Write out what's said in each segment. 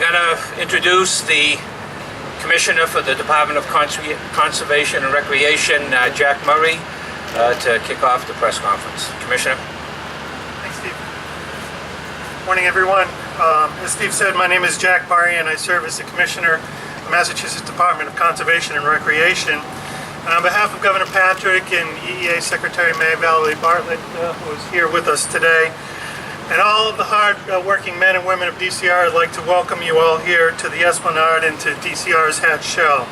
going to introduce the Commissioner for the Department of Conservation and Recreation, Jack Murray, to kick off the press conference. Commissioner. Thanks, Steve. Morning, everyone. As Steve said, my name is Jack Murray, and I serve as the Commissioner of the Massachusetts Department of Conservation and Recreation. And on behalf of Governor Patrick and EEA Secretary May Valerie Bartlett, who is here with us today, and all of the hard-working men and women of DCR, I'd like to welcome you all here to the Esplanade and to DCR's Hatch Shell.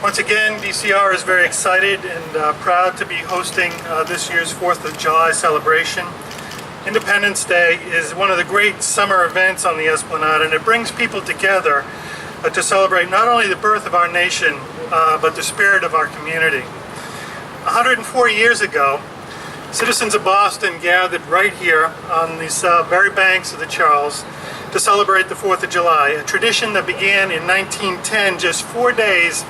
Once again, DCR is very excited and proud to be hosting this year's 4th of July celebration. Independence Day is one of the great summer events on the Esplanade, and it brings people together to celebrate not only the birth of our nation, but the spirit of our community. 104 years ago, citizens of Boston gathered right here on these very banks of the Charles to celebrate the 4th of July, a tradition that began in 1910, just 4 days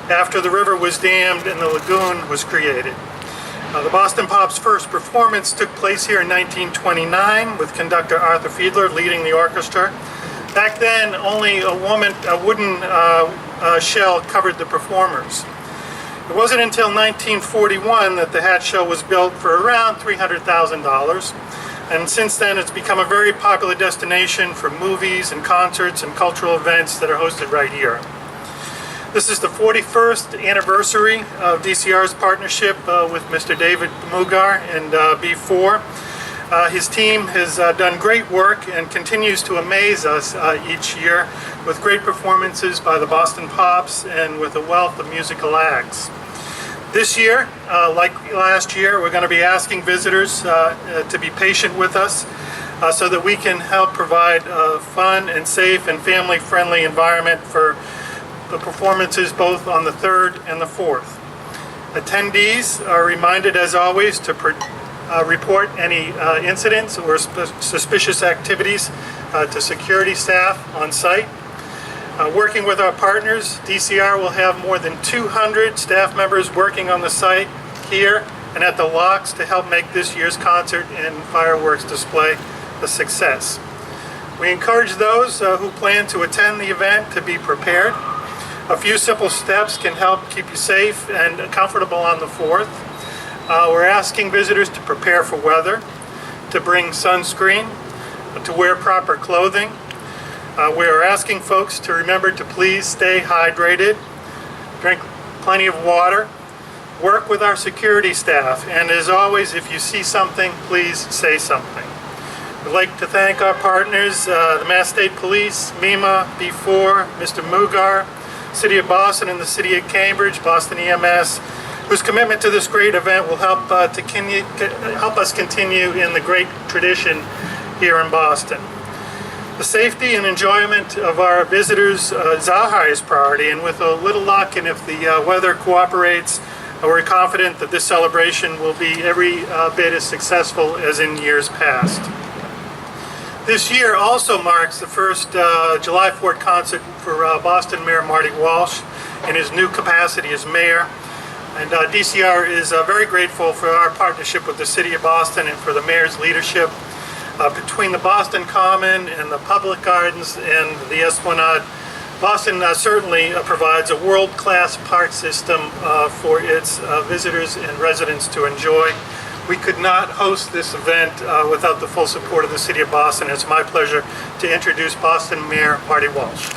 after the river was dammed and the lagoon was created. The Boston Pop's first performance took place here in 1929 with conductor Arthur Fiedler leading the orchestra. Back then, only a wooden shell covered the performers. It wasn't until 1941 that the Hatch Shell was built for around $300,000, and since then it's become a very popular destination for movies and concerts and cultural events that are hosted right here. This is the 41st anniversary of DCR's partnership with Mr. David Mugar and B4. His team has done great work and continues to amaze us each year with great performances by the Boston Pops and with a wealth of musical acts. This year, like last year, we're going to be asking visitors to be patient with us so that we can help provide a fun and safe and family-friendly environment for the performances both on the 3rd and the 4th. Attendees are reminded, as always, to report any incidents or suspicious activities to security staff on site. Working with our partners, DCR will have more than 200 staff members working on the site here and at the locks to help make this year's concert and fireworks display a success. We encourage those who plan to attend the event to be prepared. A few simple steps can help keep you safe and comfortable on the 4th. We're asking visitors to prepare for weather, to bring sunscreen, to wear proper clothing. We are asking folks to remember to please stay hydrated, drink plenty of water, work with our security staff, and as always, if you see something, please say something. We'd like to thank our partners, the Mass State Police, MEMA, B4, Mr. Mugar, City of Boston and the City of Cambridge, Boston EMS, whose commitment to this great event will help us continue in the great tradition here in Boston. The safety and enjoyment of our visitors is our highest priority, and with a little luck and if the weather cooperates, we're confident that this celebration will be every bit as successful as in years past. This year also marks the first July 4th concert for Boston Mayor Marty Walsh in his new capacity as mayor. And DCR is very grateful for our partnership with the City of Boston and for the mayor's leadership. Between the Boston Common and the Public Gardens and the Esplanade, Boston certainly provides a world-class park system for its visitors and residents to enjoy. We could not host this event without the full support of the City of Boston. It's my pleasure to introduce Boston Mayor Marty Walsh.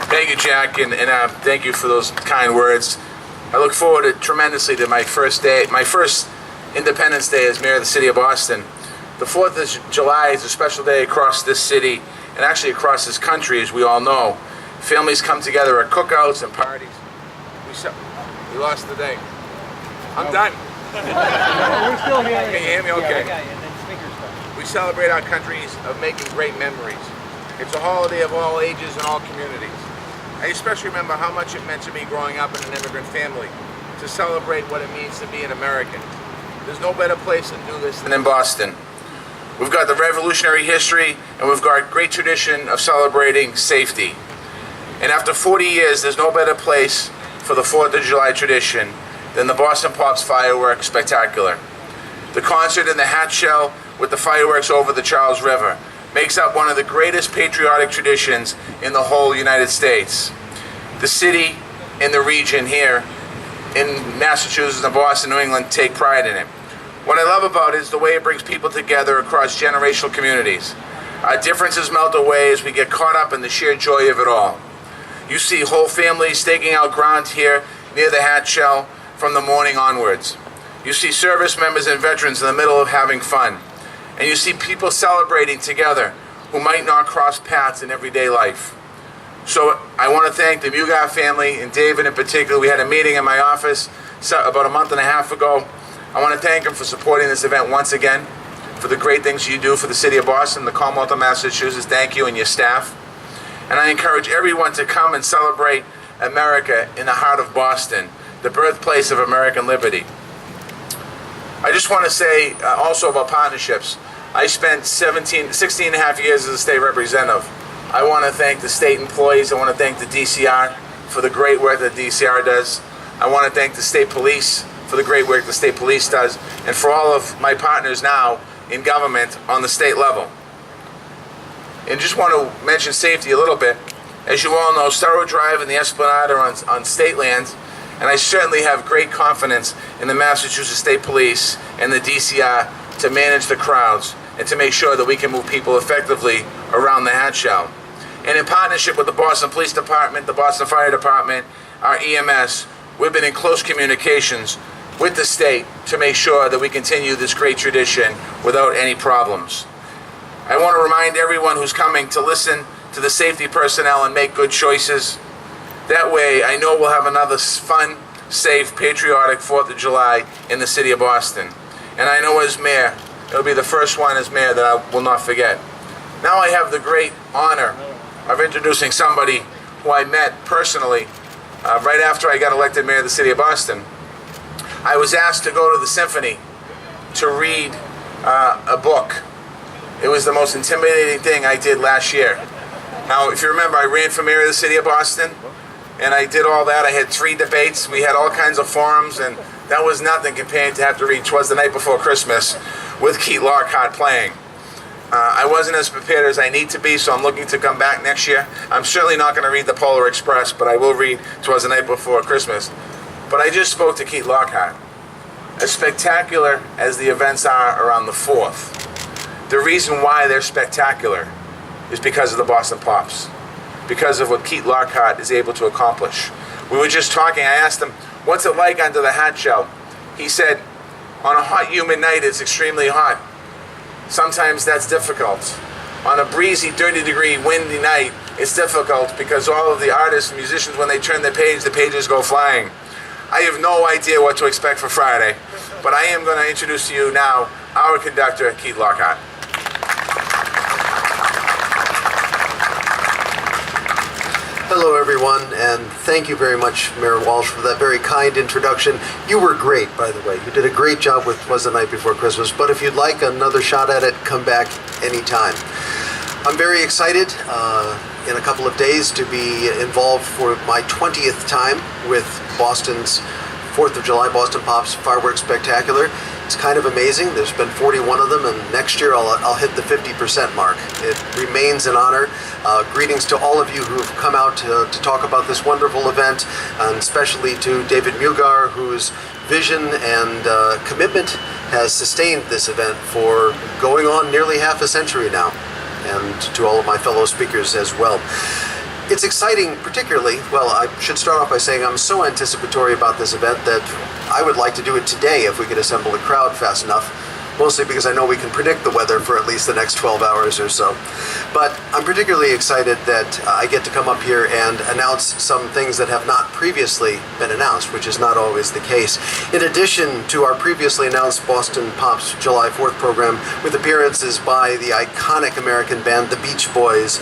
Thank you, Jack, and thank you for those kind words. I look forward tremendously to my first Independence Day as Mayor of the City of Boston. The 4th of July is a special day across this city and actually across this country, as we all know. Families come together at cookouts and parties. We lost the day. I'm done. We're still here. Can you hear me? Okay. Yeah, and then speakers stuff. We celebrate our countries of making great memories. It's a holiday of all ages and all communities. I especially remember how much it meant to me growing up in an immigrant family to celebrate what it means to be an American. There's no better place to do this than in Boston. We've got the revolutionary history and we've got great tradition of celebrating safety. And after 40 years, there's no better place for the 4th of July tradition than the Boston Pops Fireworks Spectacular. The concert in the hat shell with the fireworks over the Charles River makes up one of the greatest patriotic traditions in the whole United States. The city and the region here in Massachusetts and Boston, New England take pride in it. What I love about it is the way it brings people together across generational communities. Our differences melt away as we get caught up in the sheer joy of it all. You see whole families staking out ground here near the hat shell from the morning onwards. You see service members and veterans in the middle of having fun. And you see people celebrating together who might not cross paths in everyday life. So I want to thank the Mugar family and David in particular. We had a meeting in my office about a month and a half ago. I want to thank them for supporting this event once again, for the great things you do for the city of Boston, the Commonwealth of Massachusetts. Thank you and your staff. And I encourage everyone to come and celebrate America in the heart of Boston, the birthplace of American liberty. I just want to say also about partnerships. I spent 16 and a half years as a state representative. I want to thank the state employees. I want to thank the DCR for the great work that DCR does. I want to thank the state police for the great work the state police does, and for all of my partners now in government on the state level. And just want to mention safety a little bit. As you all know, Starrow Drive and the Esplanade are on state lands, and I certainly have great confidence in the Massachusetts State Police and the DCR to manage the crowds and to make sure that we can move people effectively around the hat shell. And in partnership with the Boston Police Department, the Boston Fire Department, our EMS, we've been in close communications with the state to make sure that we continue this great tradition without any problems. I want to remind everyone who's coming to listen to the safety personnel and make good choices. That way, I know we'll have another fun, safe, patriotic 4th of July in the city of Boston. And I know as mayor, it'll be the first one as mayor that I will not forget. Now I have the great honor of introducing somebody who I met personally right after I got elected mayor of the city of Boston. I was asked to go to the symphony to read a book. It was the most intimidating thing I did last year. Now, if you remember, I ran for mayor of the city of Boston, and I did all that. I had 3 debates. We had all kinds of forums, and that was nothing compared to have to read "'Twas the Night Before Christmas" with Keith Lockhart playing. I wasn't as prepared as I need to be, so I'm looking to come back next year. I'm certainly not going to read the Polar Express, but I will read "'Twas the Night Before Christmas." But I just spoke to Keith Lockhart. As spectacular as the events are around the 4th, the reason why they're spectacular is because of the Boston Pops, because of what Keith Lockhart is able to accomplish. We were just talking, I asked him, what's it like under the hat shell? He said, on a hot, humid night, it's extremely hot. Sometimes that's difficult. On a breezy, 30-degree, windy night, it's difficult because all of the artists and musicians, when they turn the pages go flying. I have no idea what to expect for Friday, but I am going to introduce to you now our conductor, Keith Lockhart. Hello everyone, and thank you very much, Mayor Walsh, for that very kind introduction. You were great, by the way. You did a great job with "'Twas the Night Before Christmas," but if you'd like another shot at it, come back anytime. I'm very excited in a couple of days to be involved for my 20th time with Boston's 4th of July Boston Pops Fireworks Spectacular. It's kind of amazing. There's been 41 of them, and next year I'll hit the 50% mark. It remains an honor. Greetings to all of you who have come out to talk about this wonderful event, and especially to David Mugar, whose vision and commitment has sustained this event for going on nearly half a century now, and to all of my fellow speakers as well. It's exciting, particularly, well, I should start off by saying I'm so anticipatory about this event that I would like to do it today if we could assemble a crowd fast enough, mostly because I know we can predict the weather for at least the next 12 hours or so. But I'm particularly excited that I get to come up here and announce some things that have not previously been announced, which is not always the case. In addition to our previously announced Boston Pops July 4th program, with appearances by the iconic American band The Beach Boys,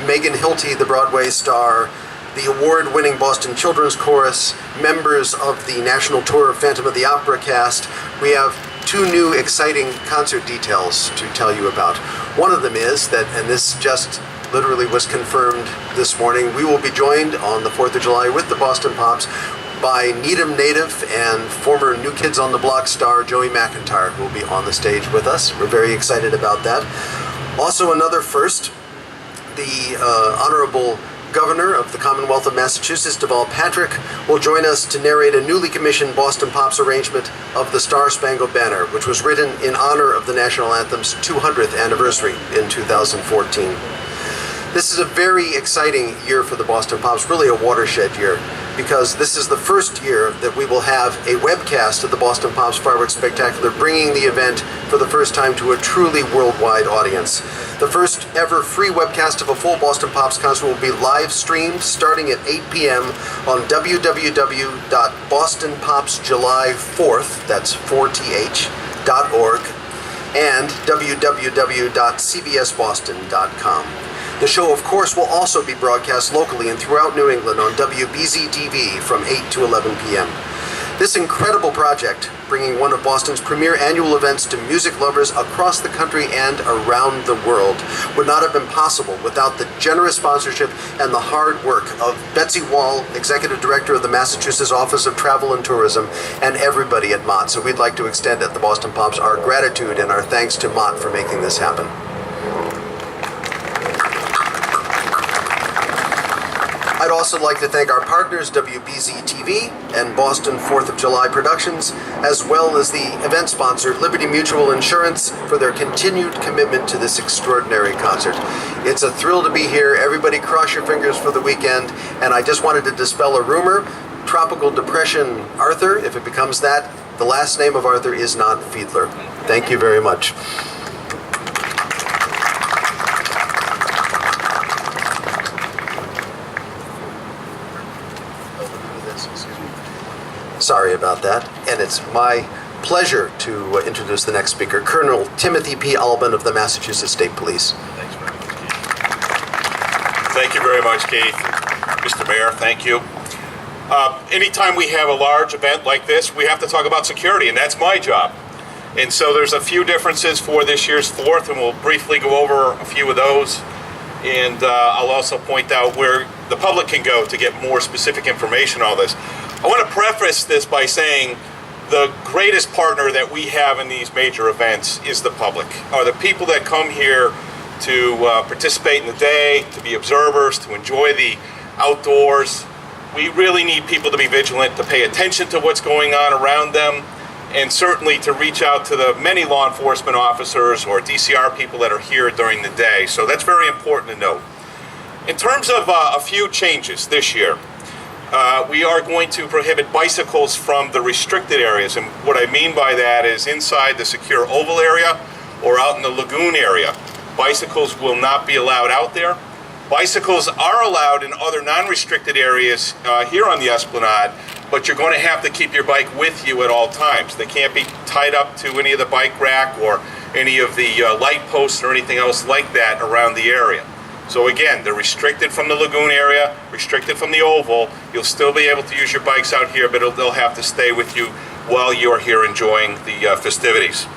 Megan Hilty, the Broadway star, the award-winning Boston Children's Chorus, members of the national tour of Phantom of the Opera cast, we have 2 new exciting concert details to tell you about. One of them is that, and this just literally was confirmed this morning, we will be joined on the 4th of July with the Boston Pops by Needham native and former New Kids on the Block star Joey McIntyre, who will be on the stage with us. We're very excited about that. Also another first, the Honorable Governor of the Commonwealth of Massachusetts, Deval Patrick, will join us to narrate a newly commissioned Boston Pops arrangement of the Star-Spangled Banner, which was written in honor of the national anthem's 200th anniversary in 2014. This is a very exciting year for the Boston Pops, really a watershed year, because this is the first year that we will have a webcast of the Boston Pops Fireworks Spectacular, bringing the event for the first time to a truly worldwide audience. The first ever free webcast of a full Boston Pops concert will be live streamed starting at 8 p.m. on www.bostonpopsjuly4th, that's 4th.org, and www.cbsboston.com. The show, of course, will also be broadcast locally and throughout New England on WBZ-TV from 8 to 11 p.m. This incredible project, bringing one of Boston's premier annual events to music lovers across the country and around the world, would not have been possible without the generous sponsorship and the hard work of Betsy Wall, Executive Director of the Massachusetts Office of Travel and Tourism, and everybody at Mott. So we'd like to extend at the Boston Pops our gratitude and our thanks to Mott for making this happen. I'd also like to thank our partners, WBZ-TV and Boston 4th of July Productions, as well as the event sponsor, Liberty Mutual Insurance, for their continued commitment to this extraordinary concert. It's a thrill to be here. Everybody cross your fingers for the weekend. And I just wanted to dispel a rumor. Tropical Depression Arthur, if it becomes that, the last name of Arthur is not Fiedler. Thank you very much. Sorry about that. And it's my pleasure to introduce the next speaker, Colonel Timothy P. Albin of the Massachusetts State Police. Thanks very much, Keith. Thank you very much, Keith. Mr. Mayor, thank you. Anytime we have a large event like this, we have to talk about security, and that's my job. And so there's a few differences for this year's 4th, and we'll briefly go over a few of those. And I'll also point out where the public can go to get more specific information on this. I want to preface this by saying the greatest partner that we have in these major events is the public, are the people that come here to participate in the day, to be observers, to enjoy the outdoors. We really need people to be vigilant, to pay attention to what's going on around them, and certainly to reach out to the many law enforcement officers or DCR people that are here during the day. So that's very important to note. In terms of a few changes this year, we are going to prohibit bicycles from the restricted areas, and what I mean by that is inside the secure oval area or out in the lagoon area. Bicycles will not be allowed out there. Bicycles are allowed in other non-restricted areas here on the Esplanade, but you're going to have to keep your bike with you at all times. They can't be tied up to any of the bike rack or any of the light posts or anything else like that around the area. So again, they're restricted from the lagoon area, restricted from the oval. You'll still be able to use your bikes out here, but they'll have to stay with you while you're here enjoying the festivities.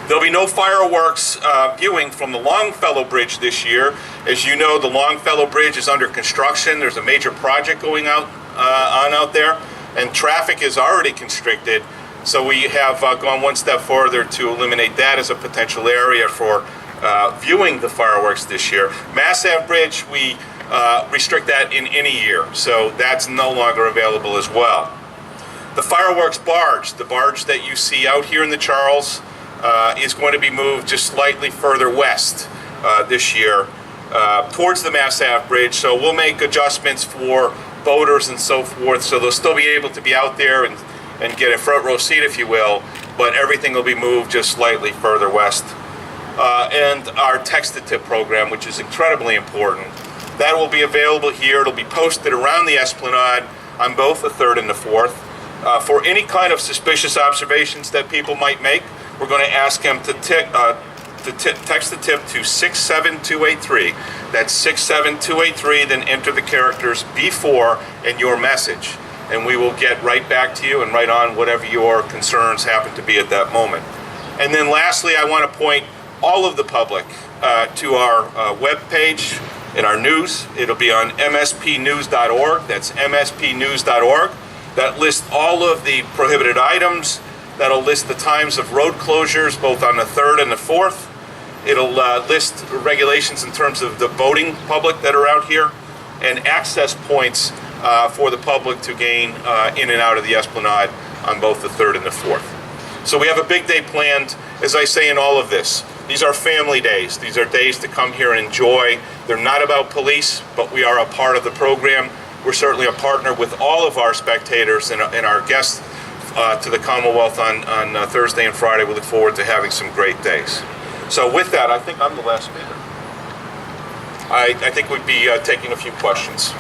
There'll be no fireworks viewing from the Longfellow Bridge this year. As you know, the Longfellow Bridge is under construction. There's a major project going on out there, and traffic is already constricted. So we have gone one step further to eliminate that as a potential area for viewing the fireworks this year. Mass Ave Bridge, we restrict that in any year, so that's no longer available as well. The fireworks barge, the barge that you see out here in the Charles, is going to be moved just slightly further west this year towards the Mass Ave Bridge, so we'll make adjustments for boaters and so forth, so they'll still be able to be out there and get a front row seat, if you will, but everything will be moved just slightly further west. And our text-to-tip program, which is incredibly important. That will be available here. It'll be posted around the Esplanade on both the 3rd and the 4th. For any kind of suspicious observations that people might make, we're going to ask them to text the tip to 67283. That's 67283, then enter the characters before and your message. And we will get right back to you and right on whatever your concerns happen to be at that moment. And then lastly, I want to point all of the public to our web page in our news. It'll be on mspnews.org. That's mspnews.org. That lists all of the prohibited items. That'll list the times of road closures, both on the 3rd and the 4th. It'll list regulations in terms of the voting public that are out here, and access points for the public to gain in and out of the Esplanade on both the 3rd and the 4th. So we have a big day planned. As I say in all of this, these are family days. These are days to come here and enjoy. They're not about police, but we are a part of the program. We're certainly a partner with all of our spectators and our guests to the Commonwealth on Thursday and Friday. We look forward to having some great days. So with that, I think I'm the last speaker. I think we'd be taking a few questions.